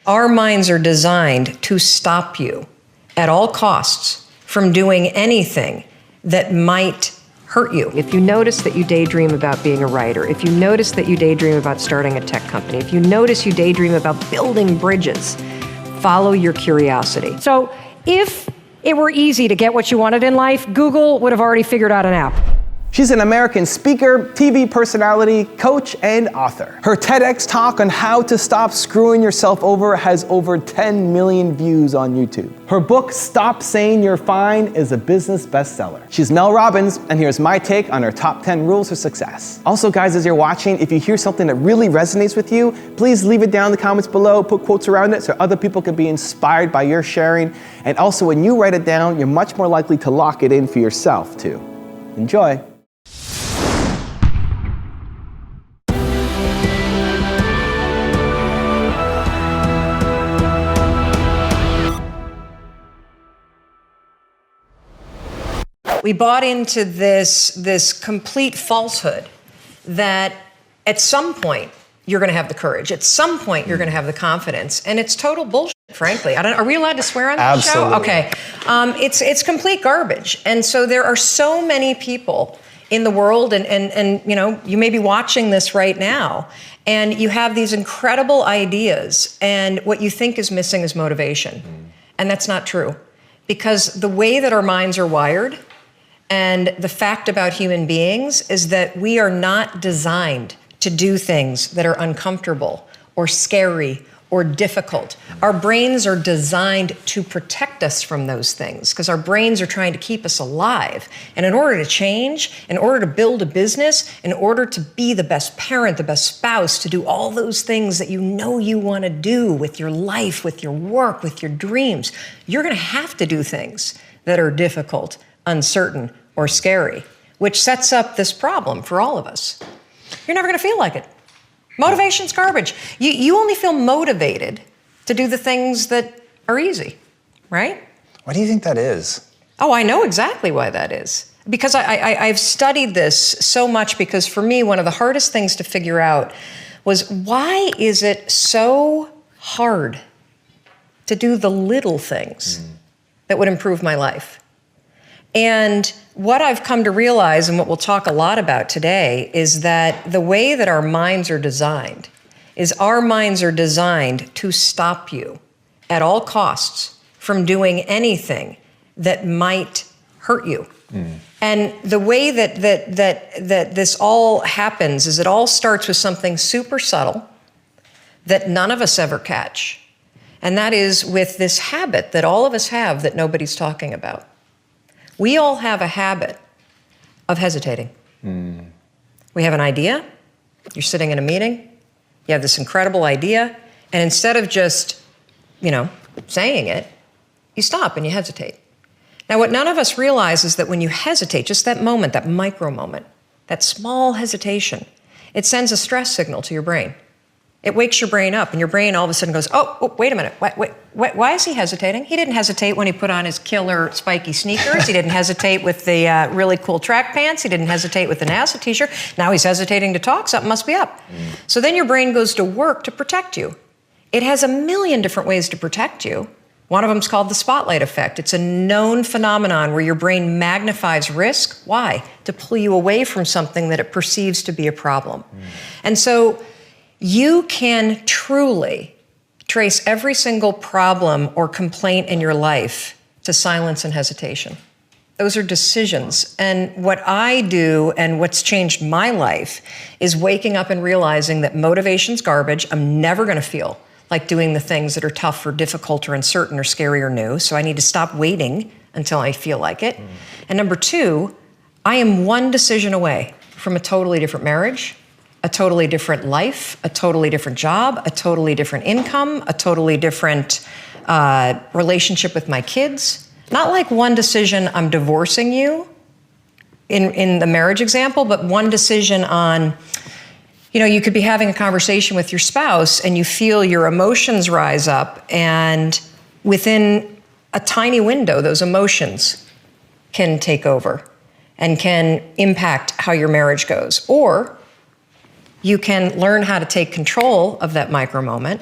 Our minds are designed to stop you at all costs from doing anything that might hurt you. If you notice that you daydream about being a writer, if you notice that you daydream about starting a tech company, if you notice you daydream about building bridges, follow your curiosity. So if it were easy to get what you wanted in life, Google would have already figured out an app. She's an American speaker, TV personality, coach, and author. Her TEDx talk on how to stop screwing yourself over has over 10 million views on YouTube. Her book, Stop Saying You're Fine, is a business bestseller. She's Mel Robbins, and here's my take on her top 10 rules for success. Also, guys, as you're watching, if you hear something that really resonates with you, please leave it down in the comments below, put quotes around it so other people can be inspired by your sharing. And also, when you write it down, you're much more likely to lock it in for yourself, too. Enjoy. We bought into this complete falsehood that at some point you're going to have the courage. At some point you're going to have the confidence, and it's total bullshit. Frankly, are we allowed to swear on this show? Absolutely. Okay, it's complete garbage, and so there are so many people in the world, and you know, you may be watching this right now, and you have these incredible ideas, and what you think is missing is motivation, and that's not true, because the way that our minds are wired. And the fact about human beings is that we are not designed to do things that are uncomfortable or scary or difficult. Our brains are designed to protect us from those things because our brains are trying to keep us alive. And in order to change, in order to build a business, in order to be the best parent, the best spouse, to do all those things that you know you want to do with your life, with your work, with your dreams, you're going to have to do things that are difficult, uncertain, or scary, which sets up this problem for all of us. You're never going to feel like it. Motivation's garbage. You only feel motivated to do the things that are easy, right? Why do you think that is? Oh, I know exactly why that is. Because I've studied this so much, because for me, one of the hardest things to figure out was, why is it so hard to do the little things that would improve my life? And what I've come to realize, and what we'll talk a lot about today, is that the way that our minds are designed is our minds are designed to stop you at all costs from doing anything that might hurt you. And the way that this all happens is it all starts with something super subtle that none of us ever catch. And that is with this habit that all of us have that nobody's talking about. We all have a habit of hesitating. We have an idea. You're sitting in a meeting. You have this incredible idea. And instead of just, saying it, you stop and you hesitate. Now, what none of us realize is that when you hesitate, just that moment, that micro moment, that small hesitation, it sends a stress signal to your brain. It wakes your brain up, and your brain all of a sudden goes, oh, wait a minute. Why is he hesitating? He didn't hesitate when he put on his killer spiky sneakers. He didn't hesitate with the really cool track pants. He didn't hesitate with the NASA t-shirt. Now he's hesitating to talk. Something must be up. So then your brain goes to work to protect you. It has a million different ways to protect you. One of them is called the spotlight effect. It's a known phenomenon where your brain magnifies risk. Why? To pull you away from something that it perceives to be a problem. And so you can truly trace every single problem or complaint in your life to silence and hesitation. Those are decisions. And what I do, and what's changed my life, is waking up and realizing that motivation's garbage. I'm never going to feel like doing the things that are tough or difficult or uncertain or scary or new. So I need to stop waiting until I feel like it. And number two, I am one decision away from a totally different marriage, a totally different life, a totally different job, a totally different income, a totally different relationship with my kids. Not like one decision, I'm divorcing you in the marriage example, but one decision on, you could be having a conversation with your spouse and you feel your emotions rise up, and within a tiny window, those emotions can take over and can impact how your marriage goes. Or you can learn how to take control of that micro moment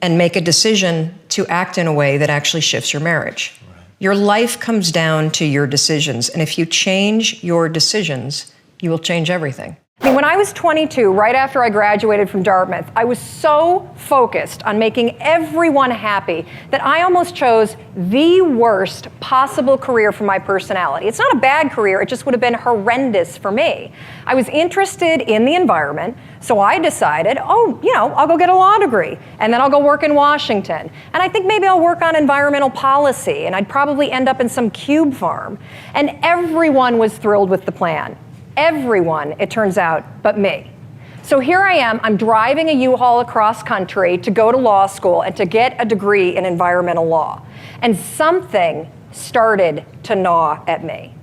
and make a decision to act in a way that actually shifts your marriage. Right. Your life comes down to your decisions. And if you change your decisions, you will change everything. I mean, when I was 22, right after I graduated from Dartmouth, I was so focused on making everyone happy that I almost chose the worst possible career for my personality. It's not a bad career, it just would have been horrendous for me. I was interested in the environment, so I decided, I'll go get a law degree, and then I'll go work in Washington. And I think maybe I'll work on environmental policy, and I'd probably end up in some cube farm. And everyone was thrilled with the plan. Everyone, it turns out, but me. So here I am, I'm driving a U-Haul across country to go to law school and to get a degree in environmental law. And something started to gnaw at me.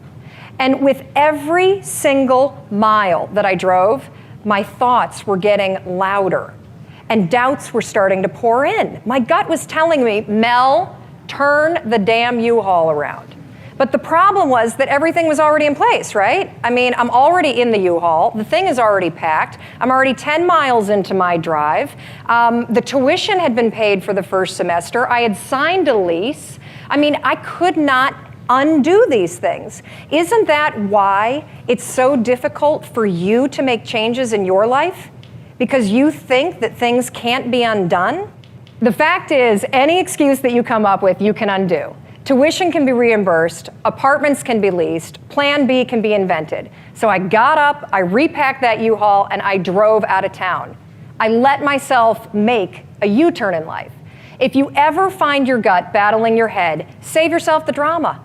And with every single mile that I drove, my thoughts were getting louder and doubts were starting to pour in. My gut was telling me, Mel, turn the damn U-Haul around. But the problem was that everything was already in place, right? I mean, I'm already in the U-Haul. The thing is already packed. I'm already 10 miles into my drive. The tuition had been paid for the first semester. I had signed a lease. I mean, I could not undo these things. Isn't that why it's so difficult for you to make changes in your life? Because you think that things can't be undone? The fact is, any excuse that you come up with, you can undo. Tuition can be reimbursed, apartments can be leased, Plan B can be invented. So I got up, I repacked that U-Haul, and I drove out of town. I let myself make a U-turn in life. If you ever find your gut battling your head, save yourself the drama.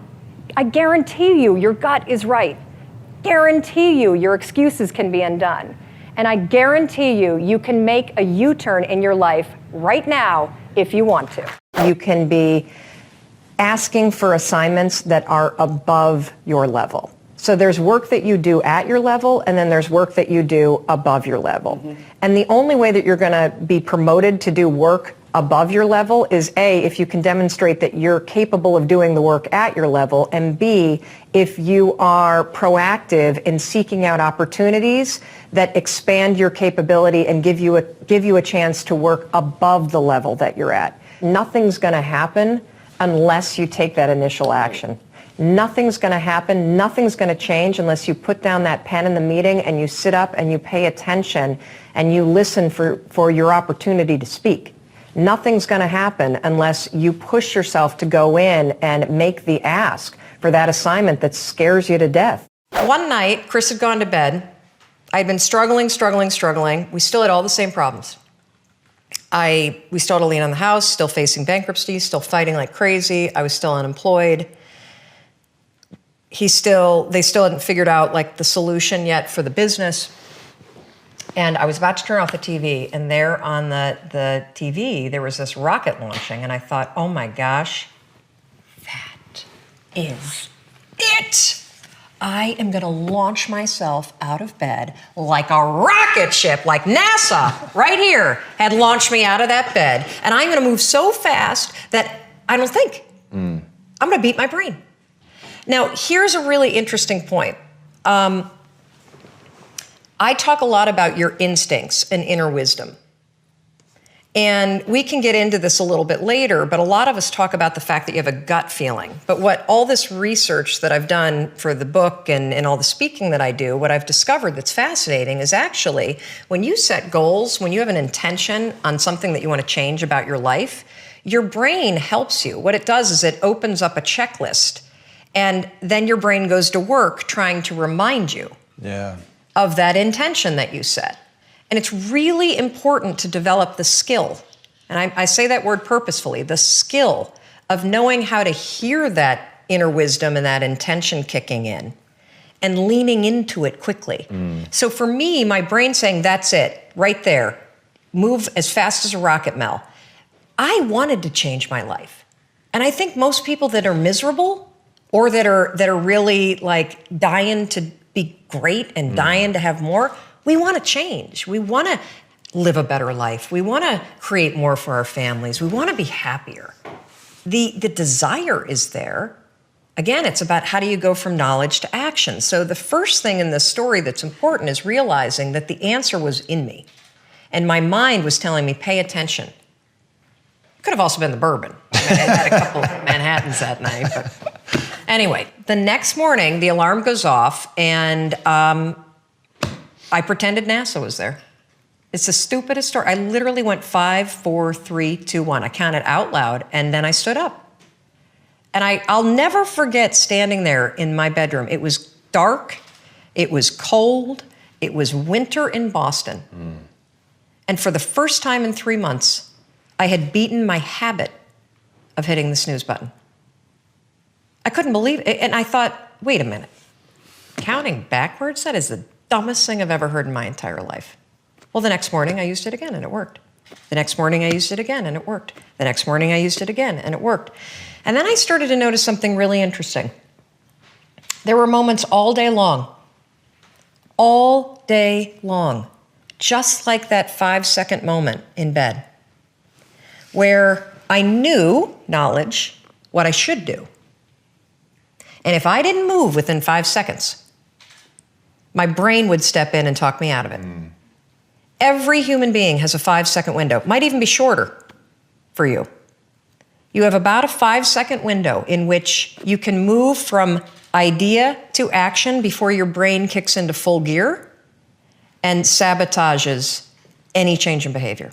I guarantee you your gut is right. Guarantee you your excuses can be undone. And I guarantee you you can make a U-turn in your life right now if you want to. You can be asking for assignments that are above your level. So there's work that you do at your level, and then there's work that you do above your level. Mm-hmm. And the only way that you're going to be promoted to do work above your level is A, if you can demonstrate that you're capable of doing the work at your level, and B, if you are proactive in seeking out opportunities that expand your capability and give you a chance to work above the level that you're at. Nothing's going to happen unless you take that initial action. Nothing's going to happen, nothing's going to change unless you put down that pen in the meeting and you sit up and you pay attention and you listen for your opportunity to speak. Nothing's going to happen unless you push yourself to go in and make the ask for that assignment that scares you to death. One night, Chris had gone to bed. I'd been struggling. We still had all the same problems. We still had a lien on the house, still facing bankruptcy, still fighting like crazy. I was still unemployed. They still hadn't figured out like the solution yet for the business. And I was about to turn off the TV, and there on the TV, there was this rocket launching, and I thought, oh my gosh, that is it. I am going to launch myself out of bed like a rocket ship, like NASA right here had launched me out of that bed. And I'm going to move so fast that I don't think. I'm going to beat my brain. Now, here's a really interesting point. I talk a lot about your instincts and inner wisdom. And we can get into this a little bit later, but a lot of us talk about the fact that you have a gut feeling. But what all this research that I've done for the book and all the speaking that I do, what I've discovered that's fascinating is actually when you set goals, when you have an intention on something that you want to change about your life, your brain helps you. What it does is it opens up a checklist, and then your brain goes to work trying to remind you of that intention that you set. And it's really important to develop the skill, and I say that word purposefully, the skill of knowing how to hear that inner wisdom and that intention kicking in and leaning into it quickly. So for me, my brain saying, that's it, right there, move as fast as a rocket, Mel. I wanted to change my life. And I think most people that are miserable or that are really like dying to be great and dying to have more, we want to change. We want to live a better life. We want to create more for our families. We want to be happier. The desire is there. Again, it's about how do you go from knowledge to action. So the first thing in this story that's important is realizing that the answer was in me. And my mind was telling me, pay attention. Could have also been the bourbon. I mean, I had a couple of Manhattans that night. But anyway, the next morning, the alarm goes off, and I pretended NASA was there. It's the stupidest story. I literally went 5, 4, 3, 2, 1. I counted out loud, and then I stood up. And I'll never forget standing there in my bedroom. It was dark. It was cold. It was winter in Boston. And for the first time in 3 months, I had beaten my habit of hitting the snooze button. I couldn't believe it. And I thought, wait a minute. Counting backwards? That is the dumbest thing I've ever heard in my entire life. Well, the next morning I used it again and it worked. The next morning I used it again and it worked. The next morning I used it again and it worked. And then I started to notice something really interesting. There were moments all day long, just like that 5-second moment in bed, where I knew, knowledge, what I should do. And if I didn't move within 5 seconds, my brain would step in and talk me out of it. Every human being has a 5-second window, might even be shorter for you. You have about a 5-second window in which you can move from idea to action before your brain kicks into full gear and sabotages any change in behavior.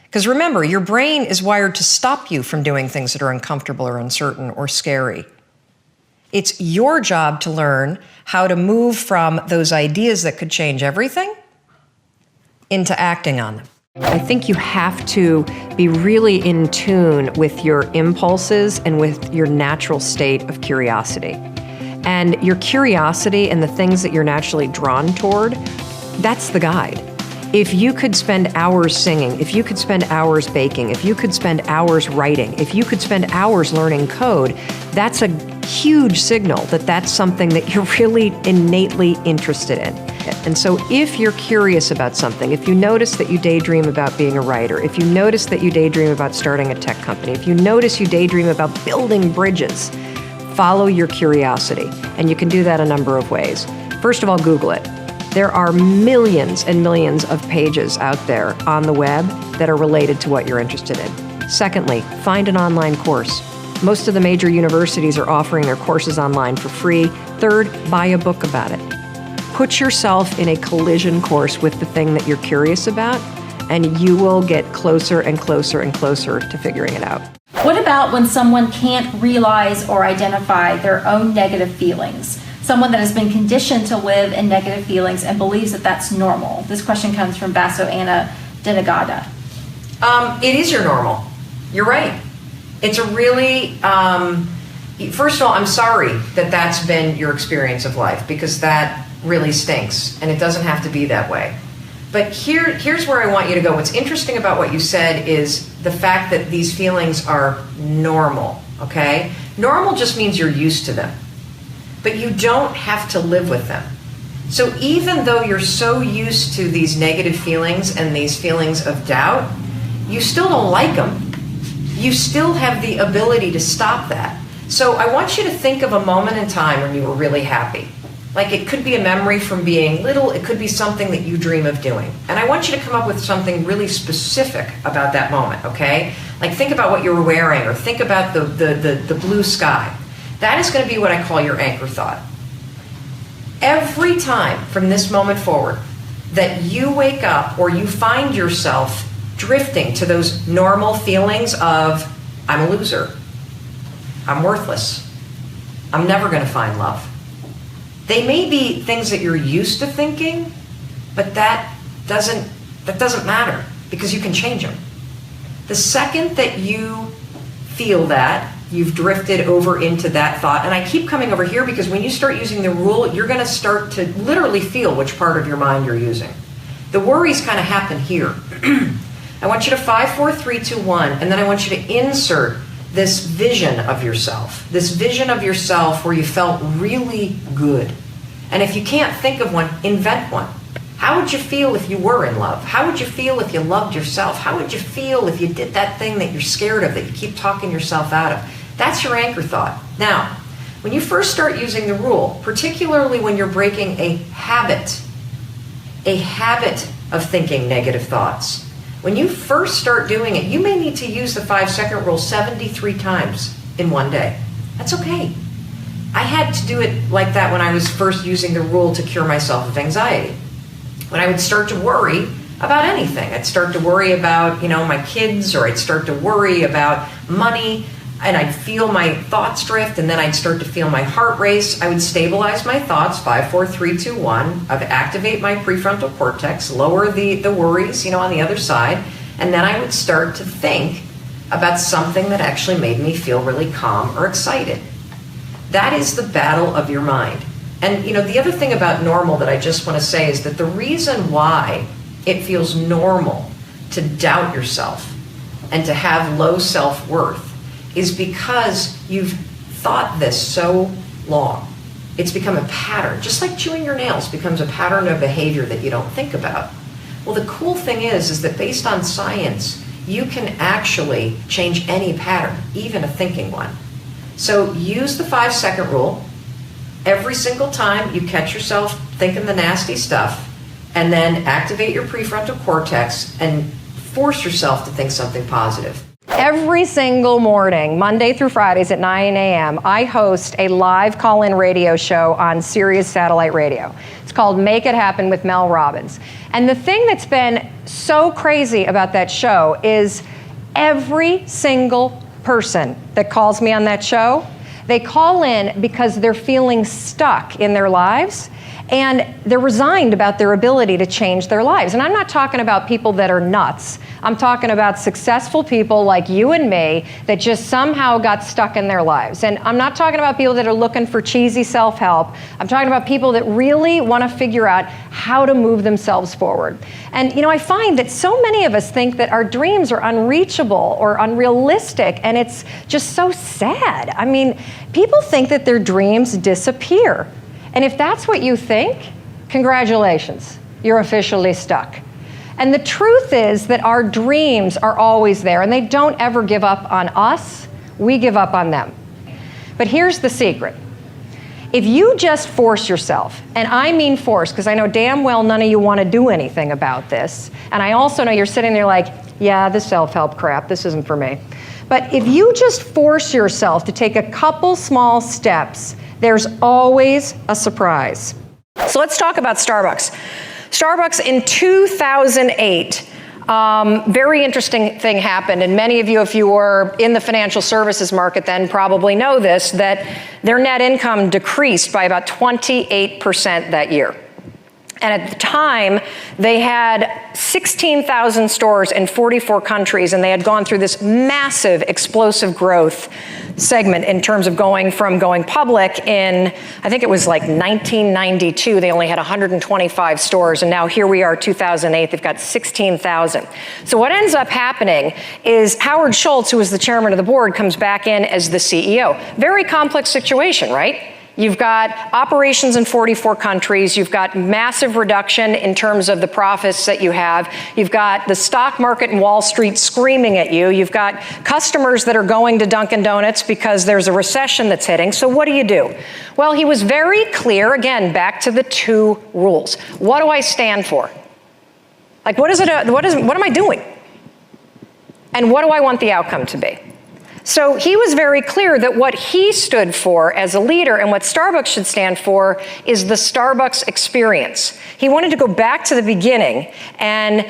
Because remember, your brain is wired to stop you from doing things that are uncomfortable or uncertain or scary. It's your job to learn how to move from those ideas that could change everything into acting on them. I think you have to be really in tune with your impulses and with your natural state of curiosity. And your curiosity and the things that you're naturally drawn toward, that's the guide. If you could spend hours singing, if you could spend hours baking, if you could spend hours writing, if you could spend hours learning code, that's a huge signal that that's something that you're really innately interested in. And so if you're curious about something, if you notice that you daydream about being a writer, if you notice that you daydream about starting a tech company, if you notice you daydream about building bridges, follow your curiosity. And you can do that a number of ways. First of all, Google it. There are millions and millions of pages out there on the web that are related to what you're interested in. Secondly, find an online course. Most of the major universities are offering their courses online for free. Third, buy a book about it. Put yourself in a collision course with the thing that you're curious about, and you will get closer and closer and closer to figuring it out. What about when someone can't realize or identify their own negative feelings? Someone that has been conditioned to live in negative feelings and believes that that's normal. This question comes from Basso Anna Denegada. It is your normal. You're right. It's a really, first of all, I'm sorry that that's been your experience of life, because that really stinks, and it doesn't have to be that way. But here's where I want you to go. What's interesting about what you said is the fact that these feelings are normal, okay? Normal just means you're used to them, but you don't have to live with them. So even though you're so used to these negative feelings and these feelings of doubt, you still don't like them. You still have the ability to stop that. So I want you to think of a moment in time when you were really happy. Like, it could be a memory from being little, it could be something that you dream of doing. And I want you to come up with something really specific about that moment, okay? Like, think about what you were wearing, or think about the blue sky. That is going to be what I call your anchor thought. Every time from this moment forward that you wake up or you find yourself drifting to those normal feelings of, I'm a loser, I'm worthless, I'm never going to find love. They may be things that you're used to thinking, but that doesn't matter, because you can change them. The second that you feel that, you've drifted over into that thought, and I keep coming over here because when you start using the rule, you're going to start to literally feel which part of your mind you're using. The worries kind of happen here. I want you to 5, 4, 3, 2, 1, and then I want you to insert this vision of yourself where you felt really good. And if you can't think of one, invent one. How would you feel if you were in love? How would you feel if you loved yourself? How would you feel if you did that thing that you're scared of, that you keep talking yourself out of? That's your anchor thought. Now, when you first start using the rule, particularly when you're breaking a habit of thinking negative thoughts, When you first start doing it, you may need to use the 5-second rule 73 times in one day. That's okay. I had to do it like that when I was first using the rule to cure myself of anxiety. When I would start to worry about anything, I'd start to worry about, my kids, or I'd start to worry about money, and I'd feel my thoughts drift, and then I'd start to feel my heart race. I would stabilize my thoughts, 5, 4, 3, 2, 1. I'd activate my prefrontal cortex, lower the worries, on the other side, and then I would start to think about something that actually made me feel really calm or excited. That is the battle of your mind. And the other thing about normal that I just want to say is that the reason why it feels normal to doubt yourself and to have low self-worth is because you've thought this so long. It's become a pattern, just like chewing your nails becomes a pattern of behavior that you don't think about. Well, the cool thing is that based on science, you can actually change any pattern, even a thinking one. So use the 5-second rule. Every single time you catch yourself thinking the nasty stuff, and then activate your prefrontal cortex and force yourself to think something positive. Every single morning, Monday through Fridays at 9 a.m., I host a live call-in radio show on Sirius Satellite Radio. It's called Make It Happen with Mel Robbins. And the thing that's been so crazy about that show is every single person that calls me on that show, they call in because they're feeling stuck in their lives, and they're resigned about their ability to change their lives. And I'm not talking about people that are nuts. I'm talking about successful people like you and me that just somehow got stuck in their lives. And I'm not talking about people that are looking for cheesy self-help. I'm talking about people that really want to figure out how to move themselves forward. And I find that so many of us think that our dreams are unreachable or unrealistic, and it's just so sad. I mean, people think that their dreams disappear. And if that's what you think, congratulations, you're officially stuck. And the truth is that our dreams are always there, and they don't ever give up on us. We give up on them. But here's the secret. If you just force yourself, and I mean force, because I know damn well none of you want to do anything about this, and I also know you're sitting there like, yeah, this self-help crap, this isn't for me. But if you just force yourself to take a couple small steps, there's always a surprise. So let's talk about Starbucks. Starbucks in 2008, very interesting thing happened, and many of you, if you were in the financial services market then, probably know this, that their net income decreased by about 28% that year. And at the time, they had 16,000 stores in 44 countries, and they had gone through this massive, explosive growth segment in terms of going public in, I think it was like 1992, they only had 125 stores, and now here we are, 2008, they've got 16,000. So what ends up happening is Howard Schultz, who was the chairman of the board, comes back in as the CEO. Very complex situation, right? You've got operations in 44 countries. You've got massive reduction in terms of the profits that you have. You've got the stock market and Wall Street screaming at you. You've got customers that are going to Dunkin' Donuts because there's a recession that's hitting. So what do? Well, he was very clear, again, back to the 2 rules. What do I stand for? Like, what am I doing? And what do I want the outcome to be? So he was very clear that what he stood for as a leader and what Starbucks should stand for is the Starbucks experience. He wanted to go back to the beginning and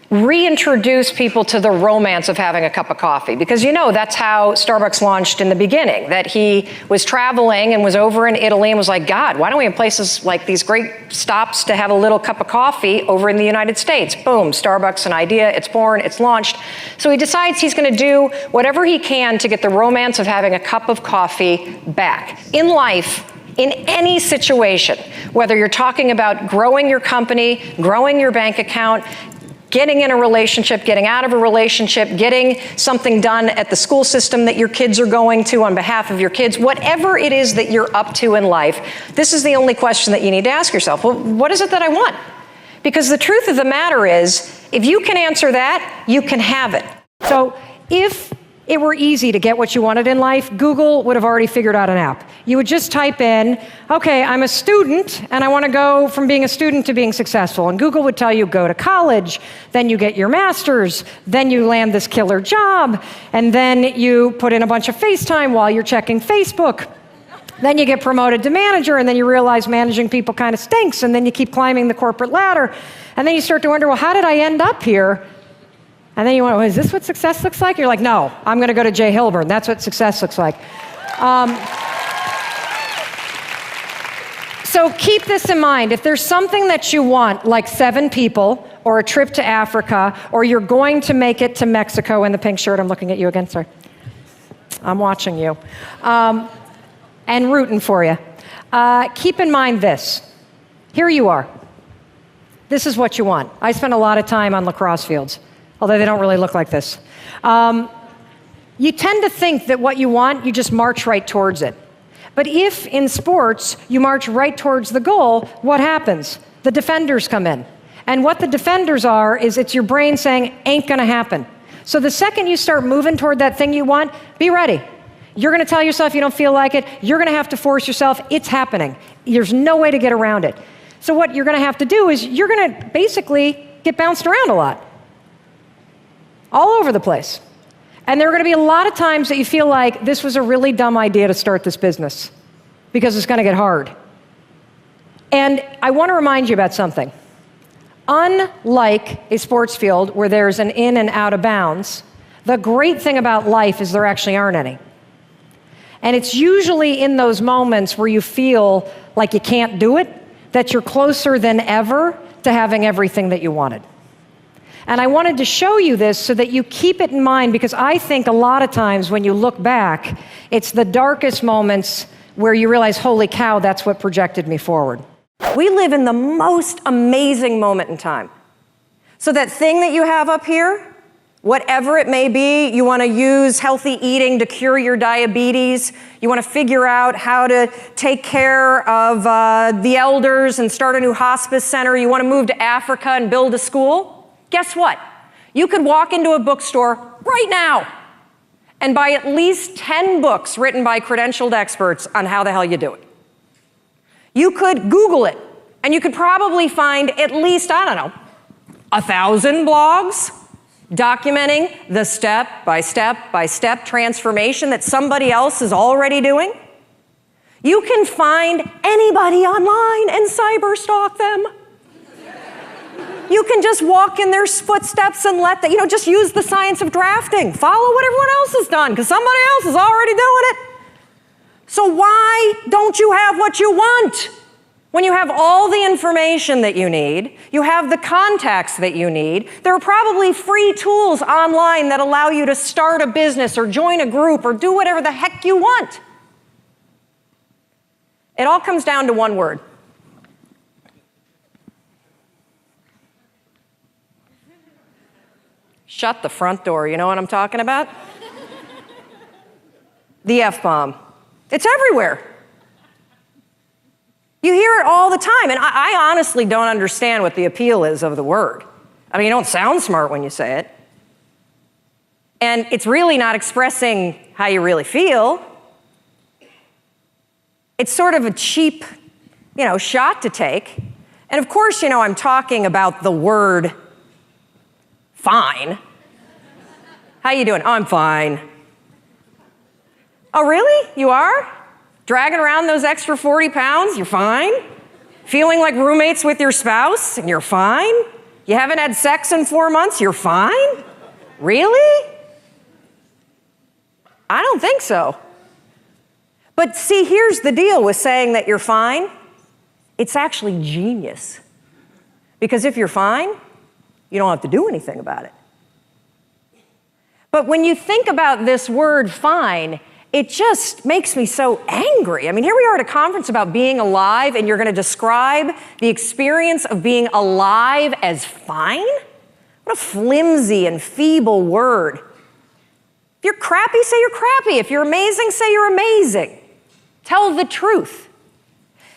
reintroduce people to the romance of having a cup of coffee. Because that's how Starbucks launched in the beginning, that he was traveling and was over in Italy and was like, God, why don't we have places like these great stops to have a little cup of coffee over in the United States? Boom, Starbucks, an idea, it's born, it's launched. So he decides he's going to do whatever he can to get the romance of having a cup of coffee back. In life, in any situation, whether you're talking about growing your company, growing your bank account, getting in a relationship, getting out of a relationship, getting something done at the school system that your kids are going to on behalf of your kids, whatever it is that you're up to in life, this is the only question that you need to ask yourself. Well, what is it that I want? Because the truth of the matter is, if you can answer that, you can have it. So if it were easy to get what you wanted in life, Google would have already figured out an app. You would just type in, okay, I'm a student and I want to go from being a student to being successful. And Google would tell you, go to college, then you get your master's, then you land this killer job, and then you put in a bunch of FaceTime while you're checking Facebook. Then you get promoted to manager, and then you realize managing people kind of stinks, and then you keep climbing the corporate ladder. And then you start to wonder, well, how did I end up here? And then you went, well, is this what success looks like? You're like, no, I'm going to go to Jay Hilburn. That's what success looks like. So keep this in mind. If there's something that you want, like 7 people, or a trip to Africa, or you're going to make it to Mexico in the pink shirt, I'm looking at you again, sorry. I'm watching you. And rooting for you. Keep in mind this. Here you are. This is what you want. I spend a lot of time on lacrosse fields, although they don't really look like this. You tend to think that what you want, you just march right towards it. But if in sports you march right towards the goal, what happens? The defenders come in. And what the defenders are is it's your brain saying, ain't gonna happen. So the second you start moving toward that thing you want, be ready. You're gonna tell yourself you don't feel like it. You're gonna have to force yourself. It's happening. There's no way to get around it. So what you're gonna have to do is you're gonna basically get bounced around a lot. All over the place. And there are gonna be a lot of times that you feel like this was a really dumb idea to start this business because it's gonna get hard. And I wanna remind you about something. Unlike a sports field where there's an in and out of bounds, the great thing about life is there actually aren't any. And it's usually in those moments where you feel like you can't do it that you're closer than ever to having everything that you wanted. And I wanted to show you this so that you keep it in mind, because I think a lot of times when you look back, it's the darkest moments where you realize, holy cow, that's what projected me forward. We live in the most amazing moment in time. So that thing that you have up here, whatever it may be, you want to use healthy eating to cure your diabetes, you want to figure out how to take care of the elders and start a new hospice center, you want to move to Africa and build a school, guess what? You could walk into a bookstore right now and buy at least 10 books written by credentialed experts on how the hell you do it. You could Google it, and you could probably find at least, 1,000 blogs documenting the step-by-step transformation that somebody else is already doing. You can find anybody online and cyberstalk them. You can just walk in their footsteps and let them, just use the science of drafting. Follow what everyone else has done, because somebody else is already doing it. So why don't you have what you want? When you have all the information that you need, you have the contacts that you need, there are probably free tools online that allow you to start a business or join a group or do whatever the heck you want. It all comes down to one word. Shut the front door, you know what I'm talking about? The F-bomb. It's everywhere. You hear it all the time, and I honestly don't understand what the appeal is of the word. I mean, you don't sound smart when you say it. And it's really not expressing how you really feel. It's sort of a cheap, shot to take. And of course, I'm talking about the word fine. How you doing? Oh, I'm fine. Oh, really? You are? Dragging around those extra 40 pounds? You're fine? Feeling like roommates with your spouse? And you're fine? You haven't had sex in 4 months? You're fine? Really? I don't think so. But see, here's the deal with saying that you're fine. It's actually genius. Because if you're fine, you don't have to do anything about it. But when you think about this word fine, it just makes me so angry. I mean, here we are at a conference about being alive, and you're going to describe the experience of being alive as fine? What a flimsy and feeble word. If you're crappy, say you're crappy. If you're amazing, say you're amazing. Tell the truth.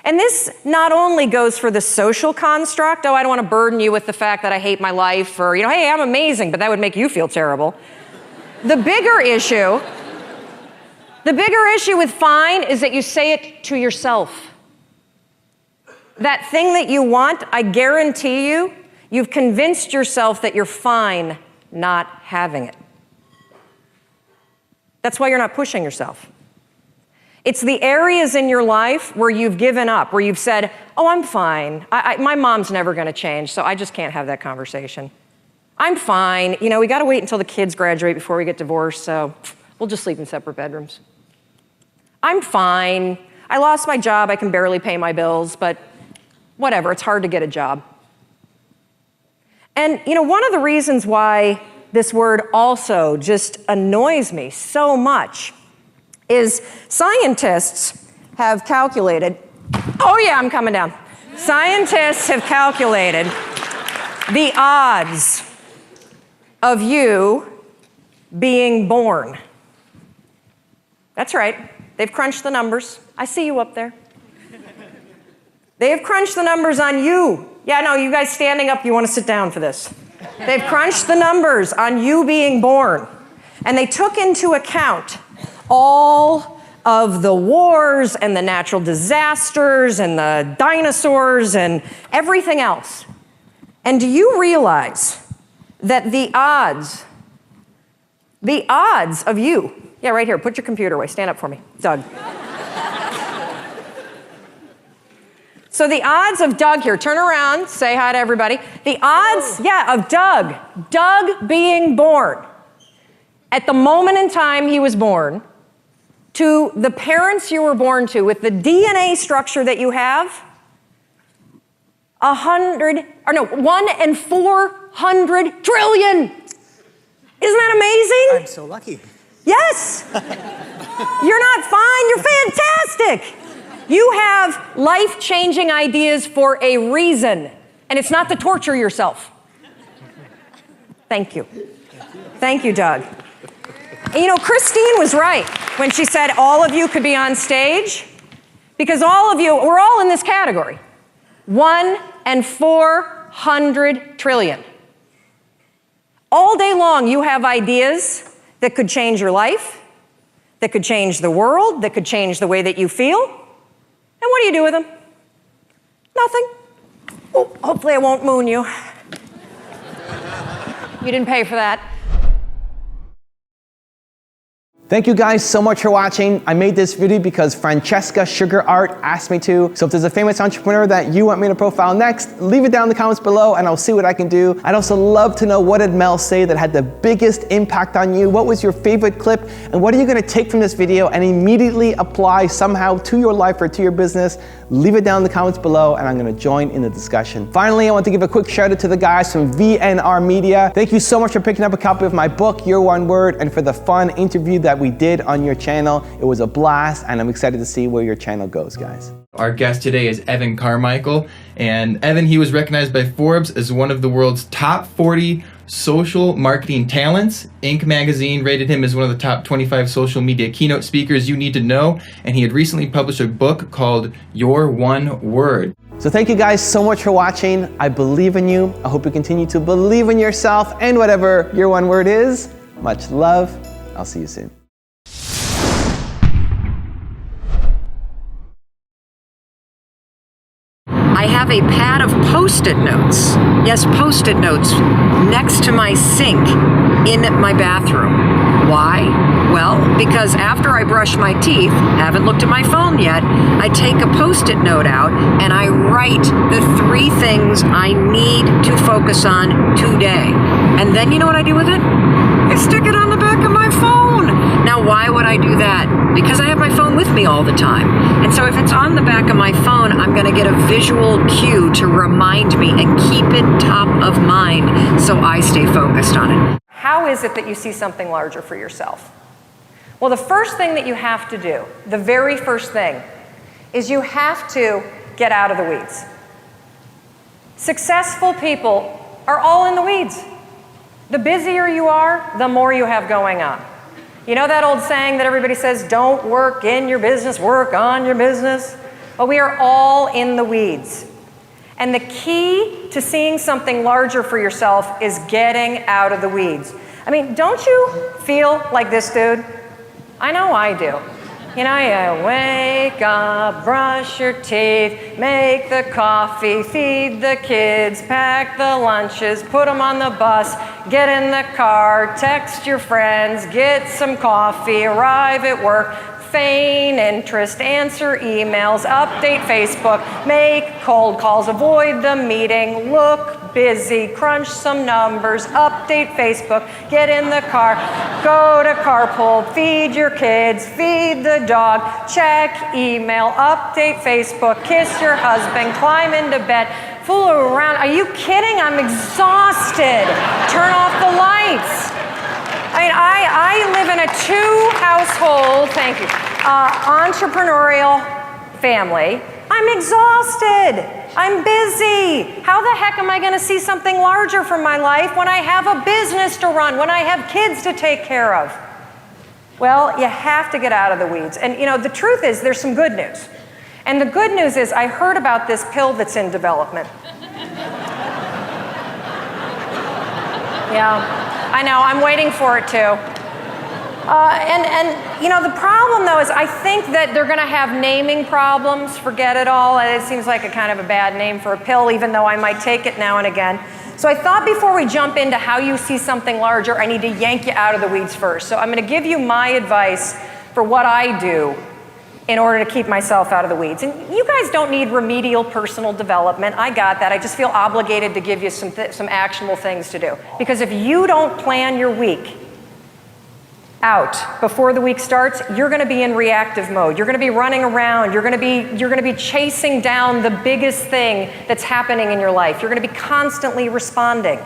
And this not only goes for the social construct, I don't want to burden you with the fact that I hate my life, or, hey, I'm amazing, but that would make you feel terrible. The bigger issue with fine is that you say it to yourself. That thing that you want, I guarantee you, you've convinced yourself that you're fine not having it. That's why you're not pushing yourself. It's the areas in your life where you've given up, where you've said, oh, I'm fine. My mom's never going to change, so I just can't have that conversation. I'm fine. You know, we got to wait until the kids graduate before we get divorced, so we'll just sleep in separate bedrooms. I'm fine. I lost my job. I can barely pay my bills, but whatever. It's hard to get a job. And, you know, one of the reasons why this word also just annoys me so much is scientists have calculated, oh yeah, I'm coming down. Scientists have calculated the odds of you being born. That's right, they've crunched the numbers. I see you up there. They have crunched the numbers on you. Yeah, no, you guys standing up, you want to sit down for this. They've crunched the numbers on you being born. And they took into account all of the wars and the natural disasters and the dinosaurs and everything else. And do you realize that the odds of you, yeah, right here, put your computer away, stand up for me, Doug. So the odds of Doug here, turn around, say hi to everybody. The odds, of Doug being born at the moment in time he was born, to the parents you were born to, with the DNA structure that you have, 1 in 400 trillion. Isn't that amazing? I'm so lucky. Yes. You're not fine, you're fantastic. You have life-changing ideas for a reason, and it's not to torture yourself. Thank you. Thank you, Doug. And you know, Christine was right when she said all of you could be on stage, because all of you, we're all in this category. 1 in 400 trillion. All day long, you have ideas that could change your life, that could change the world, that could change the way that you feel. And what do you do with them? Nothing. Oh, hopefully I won't moon you. You didn't pay for that. Thank you guys so much for watching. I made this video because Francesca Sugar Art asked me to. So if there's a famous entrepreneur that you want me to profile next, leave it down in the comments below and I'll see what I can do. I'd also love to know, what did Mel say that had the biggest impact on you? What was your favorite clip? And what are you gonna take from this video and immediately apply somehow to your life or to your business? Leave it down in the comments below and I'm gonna join in the discussion. Finally, I want to give a quick shout out to the guys from VNR Media. Thank you so much for picking up a copy of my book, Your One Word, and for the fun interview that we did on your channel. It was a blast and I'm excited to see where your channel goes, guys. Our guest today is Evan Carmichael, and Evan, he was recognized by Forbes as one of the world's top 40 social marketing talents. Inc. magazine rated him as one of the top 25 social media keynote speakers you need to know, and he had recently published a book called Your One Word. So thank you guys so much for watching. I believe in you. I hope you continue to believe in yourself and whatever your one word is. Much love. I'll see you soon. I have a pad of Post-it notes. Yes, Post-it notes next to my sink in my bathroom. Why? Well, because after I brush my teeth, haven't looked at my phone yet, I take a Post-it note out and I write the 3 things I need to focus on today. And then you know what I do with it? I stick it on the back of my phone. Now, why would I do that? Because I have my phone with me all the time. And so if it's on the back of my phone, I'm gonna get a visual cue to remind me and keep it top of mind so I stay focused on it. How is it that you see something larger for yourself? Well, the first thing that you have to do, the very first thing, is you have to get out of the weeds. Successful people are all in the weeds. The busier you are, the more you have going on. You know that old saying that everybody says, don't work in your business, work on your business? Well, we are all in the weeds. And the key to seeing something larger for yourself is getting out of the weeds. I mean, don't you feel like this dude? I know I do. You know, you wake up, brush your teeth, make the coffee, feed the kids, pack the lunches, put them on the bus, get in the car, text your friends, get some coffee, arrive at work, feign interest, answer emails, update Facebook, make cold calls, avoid the meeting, look busy, crunch some numbers, update Facebook, get in the car, go to carpool, feed your kids, feed the dog, check email, update Facebook, kiss your husband, climb into bed, fool around. Are you kidding? I'm exhausted. Turn off the lights. I mean, I live in a two-household, thank you, entrepreneurial family. I'm exhausted. I'm busy. How the heck am I going to see something larger from my life when I have a business to run, when I have kids to take care of? Well, you have to get out of the weeds. And you know, the truth is there's some good news. And the good news is I heard about this pill that's in development. Yeah, I know, I'm waiting for it too. And you know, the problem though is I think that they're gonna have naming problems, forget it all. It seems like a kind of a bad name for a pill, even though I might take it now and again. So I thought before we jump into how you see something larger, I need to yank you out of the weeds first. So I'm gonna give you my advice for what I do in order to keep myself out of the weeds. And you guys don't need remedial personal development. I got that. I just feel obligated to give you some actionable things to do. Because if you don't plan your week out before the week starts, you're going to be in reactive mode. You're going to be running around. You're going to be chasing down the biggest thing that's happening in your life. You're going to be constantly responding.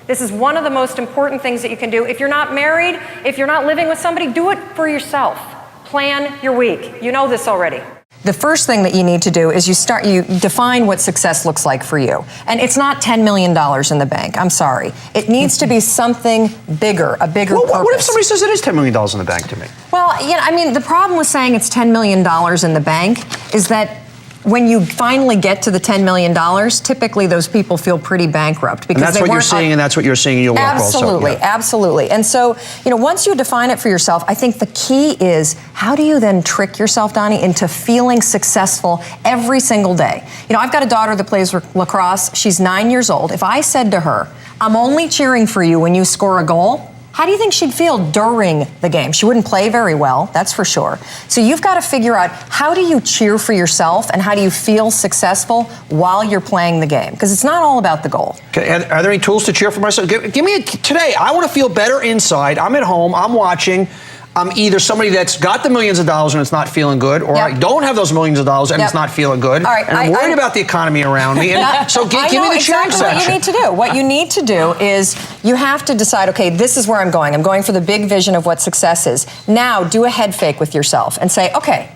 This is one of the most important things that you can do. If you're not married, if you're not living with somebody, do it for yourself. Plan your week. You know this already. The first thing that you need to do is you define what success looks like for you. And it's not $10 million in the bank. I'm sorry. It needs to be something bigger, a bigger purpose. What if somebody says it is $10 million in the bank to me? Well, yeah, I mean, the problem with saying it's $10 million in the bank is that when you finally get to the $10 million, typically those people feel pretty bankrupt. Because and that's what you're seeing, and that's what you're seeing in your work also. Absolutely, yeah. Absolutely. And so, you know, once you define it for yourself, I think the key is how do you then trick yourself, Donnie, into feeling successful every single day? You know, I've got a daughter that plays lacrosse. She's 9 years old. If I said to her, I'm only cheering for you when you score a goal, how do you think she'd feel during the game? She wouldn't play very well, that's for sure. So you've got to figure out how do you cheer for yourself and how do you feel successful while you're playing the game? Because it's not all about the goal. Okay, are there any tools to cheer for myself? Give me today. I want to feel better inside. I'm at home. I'm watching. I'm either somebody that's got the millions of dollars and it's not feeling good, or I don't have those millions of dollars and it's not feeling good. All right, and I'm worried about the economy around me. And so give me the cheering section. What you need to do. What you need to do is you have to decide, okay, this is where I'm going. I'm going for the big vision of what success is. Now do a head fake with yourself and say, okay,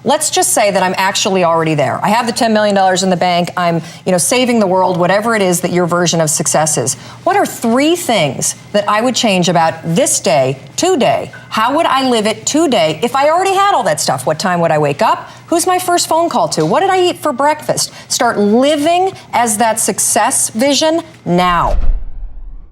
let's just say that I'm actually already there. I have the $10 million in the bank. I'm, saving the world, whatever it is that your version of success is. What are 3 things that I would change about this day, today? How would I live it today if I already had all that stuff? What time would I wake up? Who's my first phone call to? What did I eat for breakfast? Start living as that success vision now.